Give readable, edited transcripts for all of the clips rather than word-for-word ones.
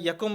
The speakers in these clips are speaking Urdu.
1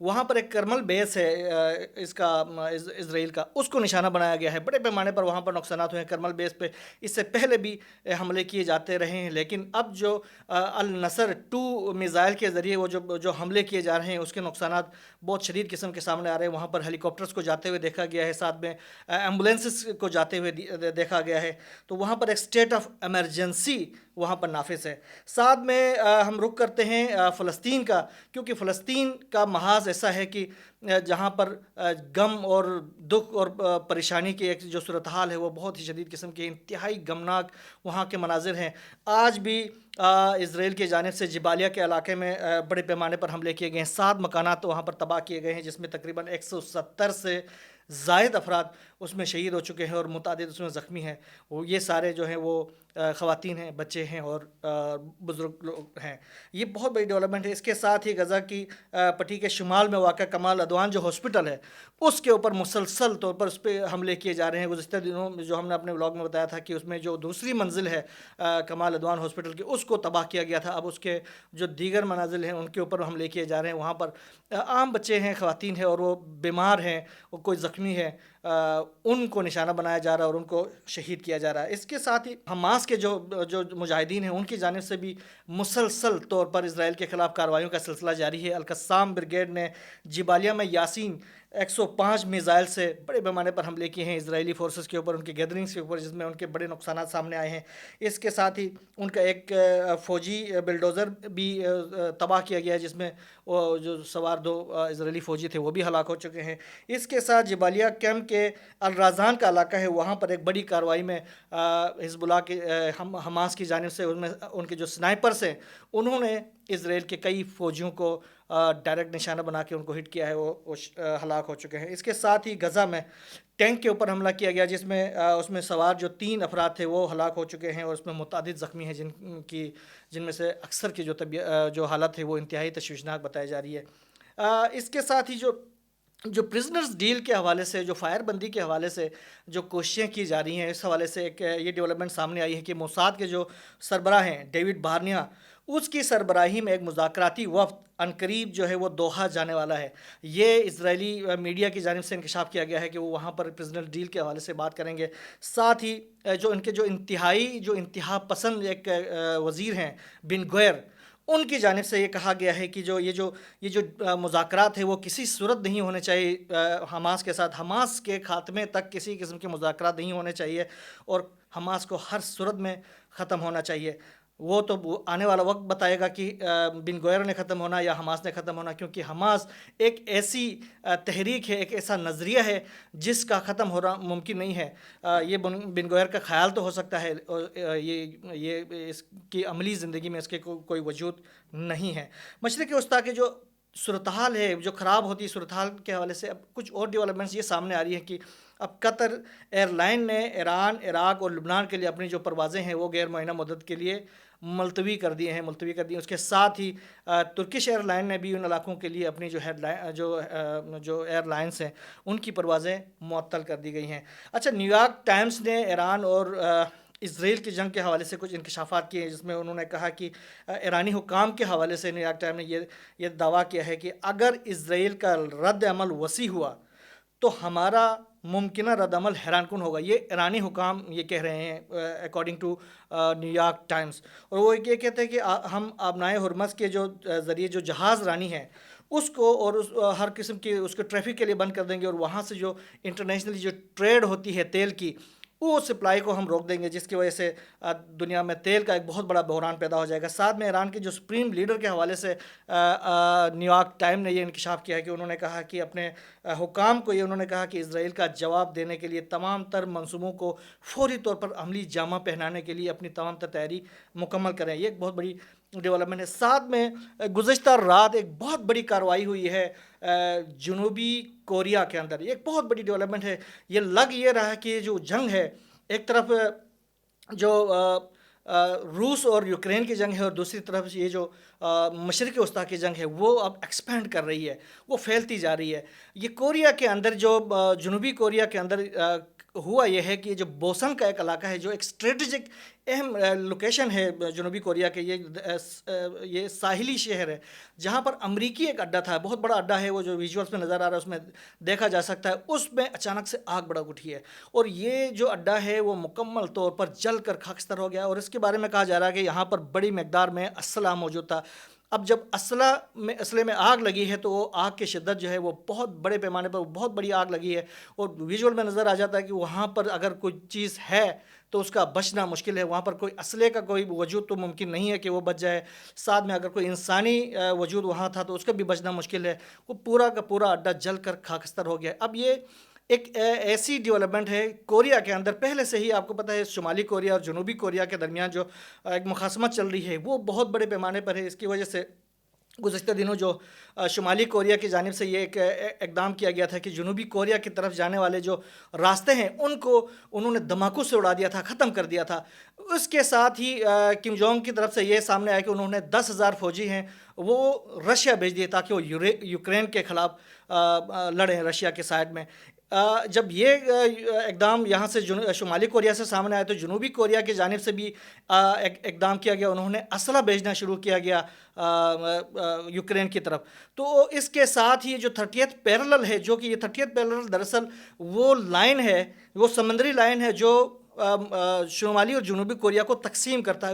وہاں پر ایک کرمل بیس ہے اس کا اسرائیل کا، اس کو نشانہ بنایا گیا ہے. بڑے پیمانے پر وہاں پر نقصانات ہوئے ہیں کرمل بیس پہ. اس سے پہلے بھی حملے کیے جاتے رہے ہیں، لیکن اب جو النصر 2 میزائل کے ذریعے وہ جو حملے کیے جا رہے ہیں اس کے نقصانات بہت شدید قسم کے سامنے آ رہے ہیں. وہاں پر ہیلی کاپٹرز کو جاتے ہوئے دیکھا گیا ہے، ساتھ میں ایمبولینسز کو جاتے ہوئے دیکھا گیا ہے. تو وہاں پر ایک اسٹیٹ آف ایمرجنسی وہاں پر نافذ ہے. ساتھ میں ہم رخ کرتے ہیں فلسطین کا، کیونکہ فلسطین کا محاذ ایسا ہے کہ جہاں پر غم اور دکھ اور پریشانی کی ایک جو صورتحال ہے وہ بہت ہی شدید قسم کی انتہائی غمناک وہاں کے مناظر ہیں. آج بھی اسرائیل کی جانب سے جبالیہ کے علاقے میں بڑے پیمانے پر حملے کیے گئے ہیں. 7 مکانات وہاں پر تباہ کیے گئے ہیں، جس میں تقریباً 170 سے زائد افراد اس میں شہید ہو چکے ہیں اور متعدد اس میں زخمی ہیں. یہ سارے جو ہیں وہ خواتین ہیں، بچے ہیں اور بزرگ لوگ ہیں. یہ بہت بڑی ڈیولپمنٹ ہے. اس کے ساتھ ہی غزہ کی پٹی کے شمال میں واقع کمال عدوان جو ہاسپٹل ہے اس کے اوپر مسلسل طور پر اس پہ حملے کیے جا رہے ہیں. گزشتہ دنوں میں جو ہم نے اپنے ولاگ میں بتایا تھا کہ اس میں جو دوسری منزل ہے کمال عدوان ہاسپٹل کی، اس کو تباہ کیا گیا تھا. اب اس کے جو دیگر منازل ہیں ان کے اوپر حملے کیے جا رہے ہیں. وہاں پر عام بچے ہیں، خواتین ہیں اور وہ بیمار ہیں، وہ کوئی زخمی ہے، ان کو نشانہ بنایا جا رہا ہے اور ان کو شہید کیا جا رہا ہے. اس کے ساتھ ہی حماس کے جو مجاہدین ہیں ان کی جانب سے بھی مسلسل طور پر اسرائیل کے خلاف کارروائیوں کا سلسلہ جاری ہے. القسام بریگیڈ نے جبالیہ میں یاسین 105 میزائل سے بڑے پیمانے پر حملے کیے ہیں اسرائیلی فورسز کے اوپر، ان کی گیدرنگز کے اوپر، جس میں ان کے بڑے نقصانات سامنے آئے ہیں. اس کے ساتھ ہی ان کا ایک فوجی بلڈوزر بھی تباہ کیا گیا ہے، جس میں وہ جو سوار 2 اسرائیلی فوجی تھے وہ بھی ہلاک ہو چکے ہیں. اس کے ساتھ جبالیہ کیمپ کے الرازان کا علاقہ ہے، وہاں پر ایک بڑی کارروائی میں حزب اللہ کے حماس کی جانب سے ان کے جو سنائپرز ہیں انہوں نے اسرائیل کے کئی فوجیوں کو ڈائریکٹ نشانہ بنا کے ان کو ہٹ کیا ہے، وہ ہلاک ہو چکے ہیں. اس کے ساتھ ہی غزہ میں ٹینک کے اوپر حملہ کیا گیا، جس میں اس میں سوار جو 3 افراد تھے وہ ہلاک ہو چکے ہیں اور اس میں متعدد زخمی ہیں، جن میں سے اکثر کی جو حالت ہے وہ انتہائی تشویشناک بتائی جا رہی ہے. اس کے ساتھ ہی جو پرزنرز ڈیل کے حوالے سے، جو فائر بندی کے حوالے سے جو کوششیں کی جا رہی ہیں، اس حوالے سے ایک یہ ڈیولپمنٹ سامنے آئی ہے کہ موساد کے جو سربراہ ہیں ڈیوڈ بارنیا، اس کی سربراہی میں ایک مذاکراتی وفد عنقریب جو ہے وہ دوحہ جانے والا ہے. یہ اسرائیلی میڈیا کی جانب سے انکشاف کیا گیا ہے کہ وہ وہاں پر پرزنر ڈیل کے حوالے سے بات کریں گے. ساتھ ہی جو ان کے جو انتہا پسند ایک وزیر ہیں بن گوئر، ان کی جانب سے یہ کہا گیا ہے کہ یہ جو مذاکرات ہیں وہ کسی صورت نہیں ہونے چاہیے حماس کے ساتھ. حماس کے خاتمے تک کسی قسم کے مذاکرات نہیں ہونے چاہیے اور حماس کو ہر صورت میں ختم ہونا چاہیے. وہ تو آنے والا وقت بتائے گا کہ بن گوئر نے ختم ہونا یا حماس نے ختم ہونا، کیونکہ حماس ایک ایسی تحریک ہے، ایک ایسا نظریہ ہے جس کا ختم ہونا ممکن نہیں ہے. یہ بن گوئر کا خیال تو ہو سکتا ہے، یہ اس کی عملی زندگی میں اس کے کوئی وجود نہیں ہے. مشرق وسطیٰ کے جو صورتحال ہے، جو خراب ہوتی صورتحال کے حوالے سے اب کچھ اور ڈیولپمنٹس یہ سامنے آ رہی ہیں کہ اب قطر ایئر لائن نے ایران، عراق اور لبنان کے لیے اپنی جو پروازیں ہیں وہ غیر معینہ مدت کے لیے ملتوی کر دی ہیں. اس کے ساتھ ہی ترکش ایئر لائن نے بھی ان علاقوں کے لیے اپنی جو ایئر لائنس ہیں ان کی پروازیں معطل کر دی گئی ہیں. اچھا، نیو یارک ٹائمز نے ایران اور اسرائیل کی جنگ کے حوالے سے کچھ انکشافات کیے ہیں، جس میں انہوں نے کہا کہ ایرانی حکام کے حوالے سے نیو یارک ٹائم نے یہ دعویٰ کیا ہے کہ اگر اسرائیل کا رد عمل وسیع ہوا تو ہمارا ممکنہ رد عمل حیران کن ہوگا. یہ ایرانی حکام یہ کہہ رہے ہیں according to New York Times. اور وہ یہ کہتے ہیں کہ ہم آبنائے ہرمز کے جو ذریعے جو جہاز رانی ہے اس کو اور ہر قسم کی اس کو ٹریفک کے لیے بند کر دیں گے، اور وہاں سے جو انٹرنیشنلی جو ٹریڈ ہوتی ہے تیل کی وہ سپلائی کو ہم روک دیں گے، جس کی وجہ سے دنیا میں تیل کا ایک بہت بڑا بحران پیدا ہو جائے گا. ساتھ میں ایران کے جو سپریم لیڈر کے حوالے سے نیو یارک ٹائم نے یہ انکشاف کیا ہے کہ انہوں نے کہا کہ اپنے حکام کو انہوں نے کہا کہ اسرائیل کا جواب دینے کے لیے تمام تر منصوبوں کو فوری طور پر عملی جامہ پہنانے کے لیے اپنی تمام تر تیاری مکمل کریں. یہ ایک بہت بڑی ڈیولپمنٹ ہے. ساتھ میں گزشتہ رات ایک بہت بڑی کارروائی ہوئی ہے جنوبی کوریا کے اندر. یہ ایک بہت بڑی ڈیولپمنٹ ہے. یہ رہا ہے کہ جو جنگ ہے، ایک طرف جو روس اور یوکرین کی جنگ ہے اور دوسری طرف یہ جو مشرق وسطیٰ کی جنگ ہے وہ اب ایکسپینڈ کر رہی ہے، وہ پھیلتی جا رہی ہے. یہ کوریا کے اندر جو جنوبی کوریا کے اندر ہوا یہ ہے کہ یہ جو بوسن کا ایک علاقہ ہے جو ایک اسٹریٹجک اہم لوکیشن ہے جنوبی کوریا کے، یہ ساحلی شہر ہے جہاں پر امریکی ایک اڈا تھا، بہت بڑا اڈا ہے، وہ جو ویژولس میں نظر آ رہا ہے اس میں دیکھا جا سکتا ہے، اس میں اچانک سے آگ بڑک اٹھی ہے اور یہ جو اڈا ہے وہ مکمل طور پر جل کر خاکستر ہو گیا، اور اس کے بارے میں کہا جا رہا ہے کہ یہاں پر بڑی مقدار میں اسلحہ موجود تھا۔ اب جب اسلحے میں آگ لگی ہے تو وہ آگ کی شدت جو ہے وہ بہت بڑے پیمانے پر بہت بڑی آگ لگی ہے، اور ویژول میں نظر آ جاتا ہے کہ وہاں پر اگر کوئی چیز ہے تو اس کا بچنا مشکل ہے، وہاں پر کوئی اسلحے کا کوئی وجود تو ممکن نہیں ہے کہ وہ بچ جائے، ساتھ میں اگر کوئی انسانی وجود وہاں تھا تو اس کا بھی بچنا مشکل ہے، وہ پورا کا پورا اڈا جل کر خاکستر ہو گیا۔ اب یہ ایک ایسی ڈیولپمنٹ ہے کوریا کے اندر، پہلے سے ہی آپ کو پتہ ہے شمالی کوریا اور جنوبی کوریا کے درمیان جو ایک مخاصمت چل رہی ہے وہ بہت بڑے پیمانے پر ہے۔ اس کی وجہ سے گزشتہ دنوں جو شمالی کوریا کی جانب سے یہ ایک اقدام کیا گیا تھا کہ جنوبی کوریا کی طرف جانے والے جو راستے ہیں ان کو انہوں نے دھماکوں سے اڑا دیا تھا، ختم کر دیا تھا۔ اس کے ساتھ ہی کم جونگ کی طرف سے یہ سامنے آیا کہ انہوں نے 10,000 فوجی ہیں وہ رشیا بھیج دیے تاکہ وہ یوکرین کے خلاف لڑیں رشیا کے سائڈ میں۔ جب یہ اقدام یہاں سے شمالی کوریا سے سامنے آیا تو جنوبی کوریا کی جانب سے بھی اقدام کیا گیا، انہوں نے اسلحہ بھیجنا شروع کیا گیا یوکرین کی طرف۔ تو اس کے ساتھ ہی جو 30th پیرلل ہے، جو کہ یہ 30th پیرلل دراصل وہ لائن ہے، وہ سمندری لائن ہے جو شمالی اور جنوبی کوریا کو تقسیم کرتا ہے،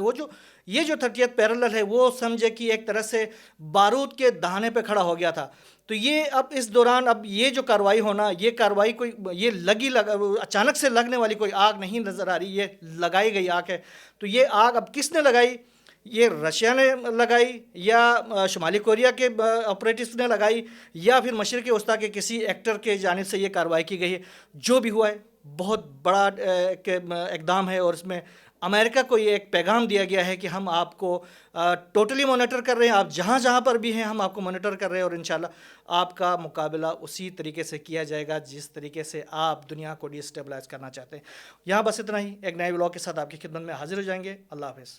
یہ جو 30th پیرلل ہے وہ سمجھے کہ ایک طرح سے بارود کے دہانے پہ کھڑا ہو گیا تھا۔ تو یہ اب اس دوران اب یہ جو کارروائی ہونا، یہ کارروائی کوئی یہ اچانک سے لگنے والی کوئی آگ نہیں نظر آ رہی، یہ لگائی گئی آگ ہے۔ تو یہ آگ اب کس نے لگائی؟ یہ رشیا نے لگائی یا شمالی کوریا کے آپریٹوز نے لگائی یا پھر مشرق وسطیٰ کے کسی ایکٹر کے جانب سے یہ کارروائی کی گئی ہے؟ جو بھی ہوا ہے بہت بڑا اقدام ہے، اور اس میں امریکہ کو یہ ایک پیغام دیا گیا ہے کہ ہم آپ کو ٹوٹلی مانیٹر کر رہے ہیں، آپ جہاں جہاں پر بھی ہیں ہم آپ کو مانیٹر کر رہے ہیں، اور انشاءاللہ آپ کا مقابلہ اسی طریقے سے کیا جائے گا جس طریقے سے آپ دنیا کو ڈی اسٹیبلائز کرنا چاہتے ہیں۔ یہاں بس اتنا ہی، ایک نئے ولاگ کے ساتھ آپ کی خدمت میں حاضر ہو جائیں گے۔ اللہ حافظ۔